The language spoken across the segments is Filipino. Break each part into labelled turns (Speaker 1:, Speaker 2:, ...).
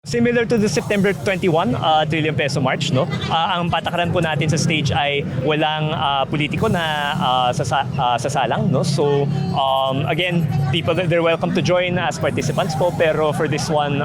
Speaker 1: Similar to the September 21 trillion peso march, no? Ang patakaran po natin sa stage ay walang politiko na sasalang, no? So again, people they're welcome to join as participants po, pero for this one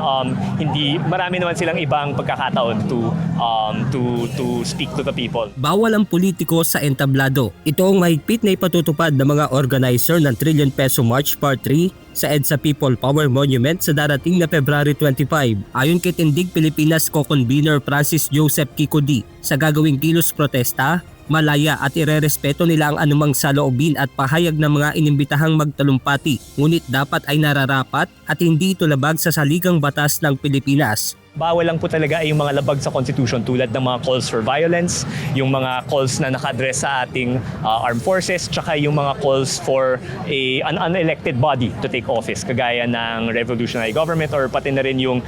Speaker 1: hindi marami naman silang ibang pagkakataon to speak to the people.
Speaker 2: Bawal ang politiko sa entablado. Ito ang mahigpit na ipatutupad ng mga organizer ng Trillion Peso March Part 3 sa EDSA People Power Monument sa darating na February 25. Ayon kay Tindig Pilipinas Co-Convener Francis Joseph Kikodi, sa gagawing kilos protesta, malaya at irerespeto nila ang anumang saloobin at pahayag ng mga inimbitahang magtalumpati, ngunit dapat ay nararapat at hindi ito labag sa saligang batas ng Pilipinas.
Speaker 1: Bawal lang po talaga ay yung mga labag sa Constitution tulad ng mga calls for violence, yung mga calls na naka-address sa ating armed forces, tsaka yung mga calls for an unelected body to take office, kagaya ng revolutionary government or pati na rin yung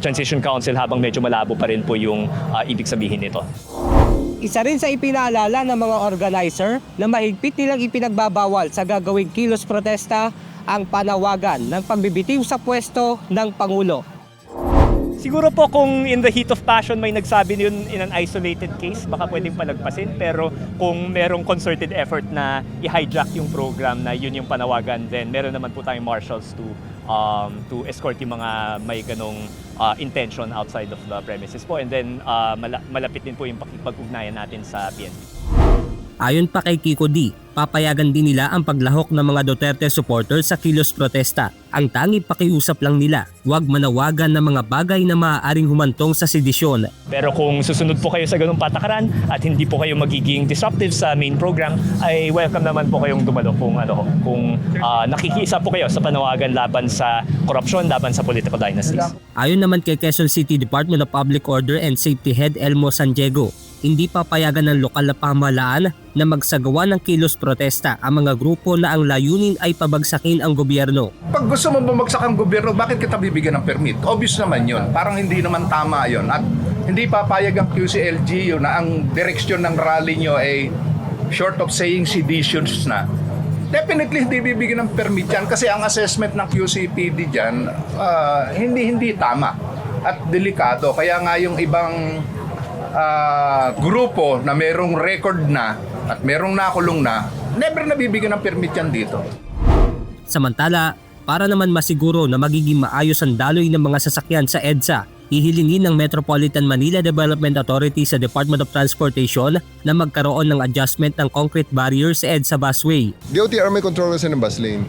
Speaker 1: transition council habang medyo malabo pa rin po yung ibig sabihin nito.
Speaker 3: Isa rin sa ipinaalala ng mga organizer na mahigpit nilang ipinagbabawal sa gagawing kilos protesta ang panawagan ng pagbibitiw sa pwesto ng Pangulo.
Speaker 1: Siguro po kung in the heat of passion may nagsabi yun in an isolated case, baka pwedeng palagpasin. Pero kung merong concerted effort na i-hijack yung program na yun yung panawagan, then meron naman po tayong marshals to escort yung mga may ganong intention outside of the premises po. And then malapit din po yung pakipag-ugnayan natin sa PNP.
Speaker 2: Ayon pa kay Kikodi, papayagan din nila ang paglahok ng mga Duterte supporters sa kilos protesta. Ang tanging pakiusap lang nila, huwag manawagan ng mga bagay na maaaring humantong sa sedisyon.
Speaker 1: Pero kung susunod po kayo sa ganung patakaran at hindi po kayo magiging disruptive sa main program, ay welcome naman po kayong dumalo kung nakikiisa po kayo sa panawagan laban sa korupsyon, laban sa political dynasties.
Speaker 2: Ayon naman kay Quezon City Department of Public Order and Safety Head Elmo San Diego, hindi papayagan ng lokal na pamahalaan na magsagawa ng kilos protesta ang mga grupo na ang layunin ay pabagsakin ang gobyerno.
Speaker 4: Pag gusto mo bumagsak ang gobyerno, bakit kita bibigyan ng permit? Obvious naman yun. Parang hindi naman tama yun. At hindi papayag ang QCLGU na ang direksyon ng rally nyo ay short of saying seditions na. Definitely hindi bibigyan ng permit yan kasi ang assessment ng QCPD dyan hindi tama at delikado. Kaya nga yung ibang grupo na merong record na at merong nakulong na, never nabibigyan ng permit yan dito.
Speaker 2: Samantala, para naman masiguro na magiging maayos ang daloy ng mga sasakyan sa EDSA, hihilingin ng Metropolitan Manila Development Authority sa Department of Transportation na magkaroon ng adjustment ng concrete barrier sa EDSA busway.
Speaker 5: DOTR may controllers ng bus lane.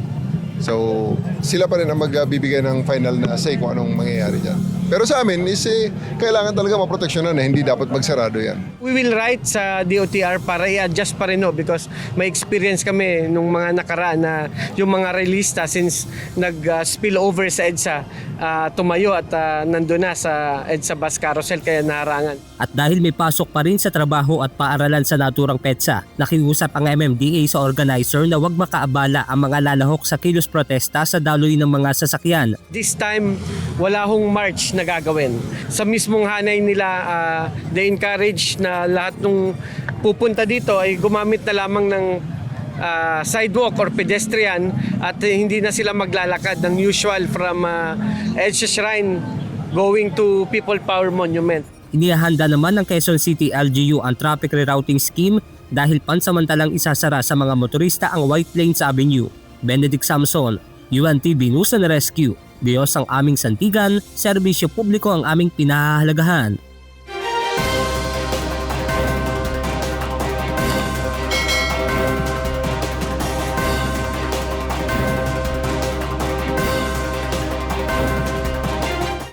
Speaker 5: So, sila pa rin ang magbibigay ng final na say kung anong mangyayari dyan. Pero sa amin is kailangan talaga maproteksyonan na hindi dapat magsarado yan.
Speaker 3: We will write sa DOTR para i-adjust pa rin because may experience kami nung mga nakaraan na yung mga relista since nag-spill over sa EDSA tumayo at nandun na sa EDSA bus carousel kaya naharangan.
Speaker 2: At dahil may pasok pa rin sa trabaho at paaralan sa naturang PEDSA, nakiusap ang MMDA sa organizer na huwag makaabala ang mga lalahok sa kilos protesta sa daloy ng mga sasakyan.
Speaker 3: This time, wala hong march na gagawin. Sa mismong hanay nila, they encourage na lahat ng pupunta dito ay gumamit na lamang ng sidewalk or pedestrian at hindi na sila maglalakad ng usual from EDSA Shrine going to People Power Monument.
Speaker 2: Inihahanda naman ng Quezon City LGU ang traffic rerouting scheme dahil pansamantalang isasara sa mga motorista ang White Plains Avenue. Benedict Samson, UNTV News and Rescue. Diyos ang aming santigan, serbisyo publiko ang aming pinahahalagahan.